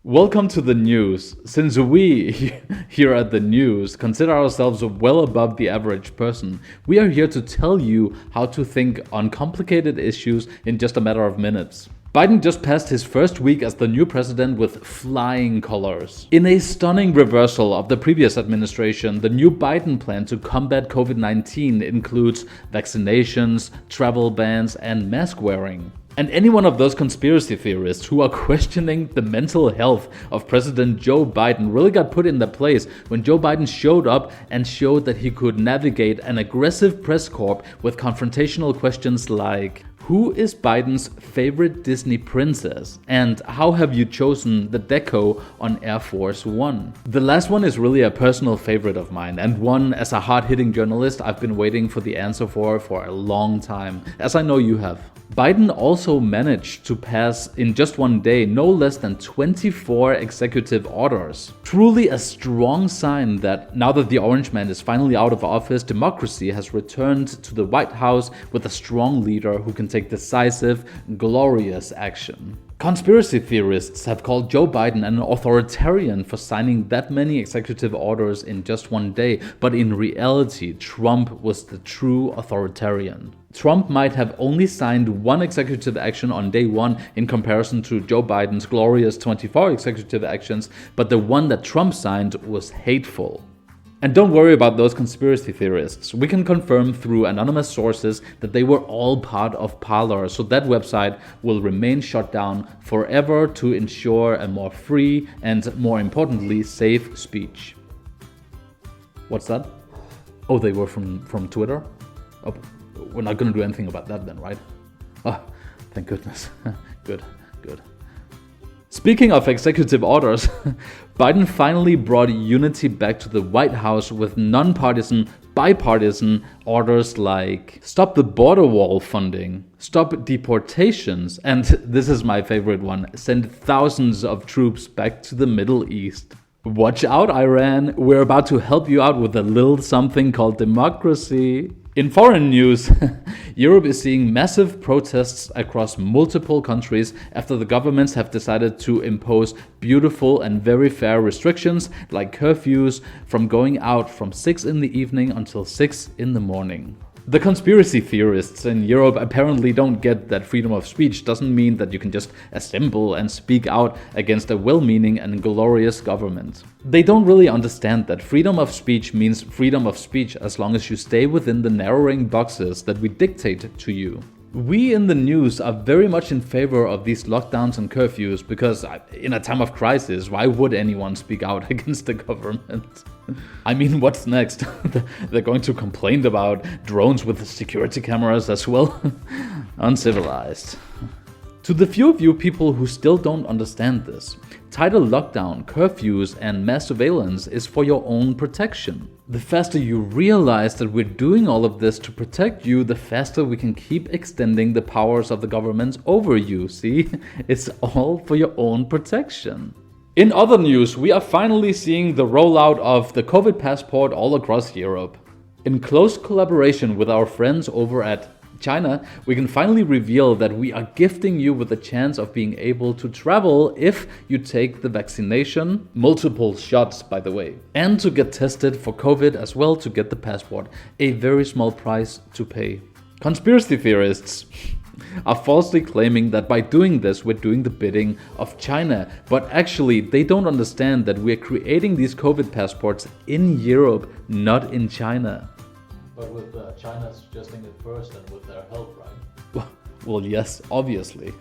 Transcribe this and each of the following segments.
Welcome to the news. Since we here at the news consider ourselves well above the average person, we are here to tell you how to think on complicated issues in just a matter of minutes. Biden just passed his first week as the new president with flying colors. In a stunning reversal of the previous administration, the new Biden plan to combat COVID-19 includes vaccinations, travel bans, and mask wearing. And any one of those conspiracy theorists who are questioning the mental health of President Joe Biden really got put in their place when Joe Biden showed up and showed that he could navigate an aggressive press corps with confrontational questions like, who is Biden's favorite Disney princess? And how have you chosen the deco on Air Force One? The last one is really a personal favorite of mine, and one, as a hard-hitting journalist, I've been waiting for the answer for a long time, as I know you have. Biden also managed to pass in just one day no less than 24 executive orders. Truly a strong sign that now that the Orange Man is finally out of office, democracy has returned to the White House with a strong leader who can take decisive, glorious action. Conspiracy theorists have called Joe Biden an authoritarian for signing that many executive orders in just one day, but in reality, Trump was the true authoritarian. Trump might have only signed one executive action on day one in comparison to Joe Biden's glorious 24 executive actions, but the one that Trump signed was hateful. And don't worry about those conspiracy theorists. We can confirm through anonymous sources that they were all part of Parler, so that website will remain shut down forever to ensure a more free and, more importantly, safe speech. What's that? Oh, they were from Twitter? Oh, we're not going to do anything about that then, right? Oh, thank goodness. Good. Speaking of executive orders, Biden finally brought unity back to the White House with non-partisan, bipartisan orders like stop the border wall funding, stop deportations, and this is my favorite one, send thousands of troops back to the Middle East. Watch out, Iran, we're about to help you out with a little something called democracy. In foreign news, Europe is seeing massive protests across multiple countries after the governments have decided to impose beautiful and very fair restrictions like curfews from going out from 6 in the evening until 6 in the morning. The conspiracy theorists in Europe apparently don't get that freedom of speech doesn't mean that you can just assemble and speak out against a well-meaning and glorious government. They don't really understand that freedom of speech means freedom of speech as long as you stay within the narrowing boxes that we dictate to you. We in the news are very much in favor of these lockdowns and curfews because in a time of crisis, why would anyone speak out against the government? I mean, what's next? They're going to complain about drones with security cameras as well? Uncivilized. To the few of you people who still don't understand this, tighter lockdown, curfews, and mass surveillance is for your own protection. The faster you realize that we're doing all of this to protect you, the faster we can keep extending the powers of the government over you, see? It's all for your own protection. In other news, we are finally seeing the rollout of the COVID passport all across Europe. In close collaboration with our friends over at China, we can finally reveal that we are gifting you with a chance of being able to travel if you take the vaccination, multiple shots by the way, and to get tested for COVID as well to get the passport, a very small price to pay. Conspiracy theorists are falsely claiming that by doing this we're doing the bidding of China, but actually they don't understand that we're creating these COVID passports in Europe, not in China. But with China suggesting it first and with their help, right? Well, yes, obviously.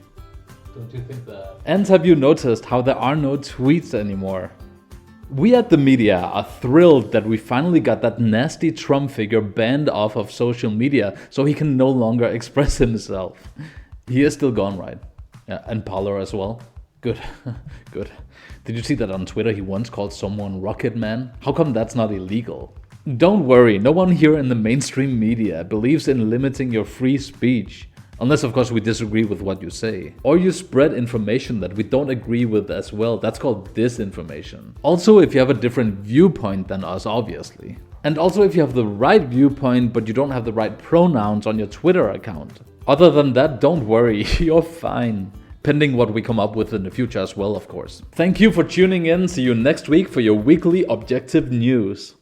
Don't you think that? And have you noticed how there are no tweets anymore? We at the media are thrilled that we finally got that nasty Trump figure banned off of social media so he can no longer express himself. He is still gone, right? Yeah, and Parler as well. Good. Did you see that on Twitter he once called someone Rocket Man? How come that's not illegal? Don't worry, no one here in the mainstream media believes in limiting your free speech. Unless, of course, we disagree with what you say. Or you spread information that we don't agree with as well. That's called disinformation. Also, if you have a different viewpoint than us, obviously. And also if you have the right viewpoint, but you don't have the right pronouns on your Twitter account. Other than that, don't worry, you're fine. pending what we come up with in the future as well, of course. Thank you for tuning in. See you next week for your weekly objective news.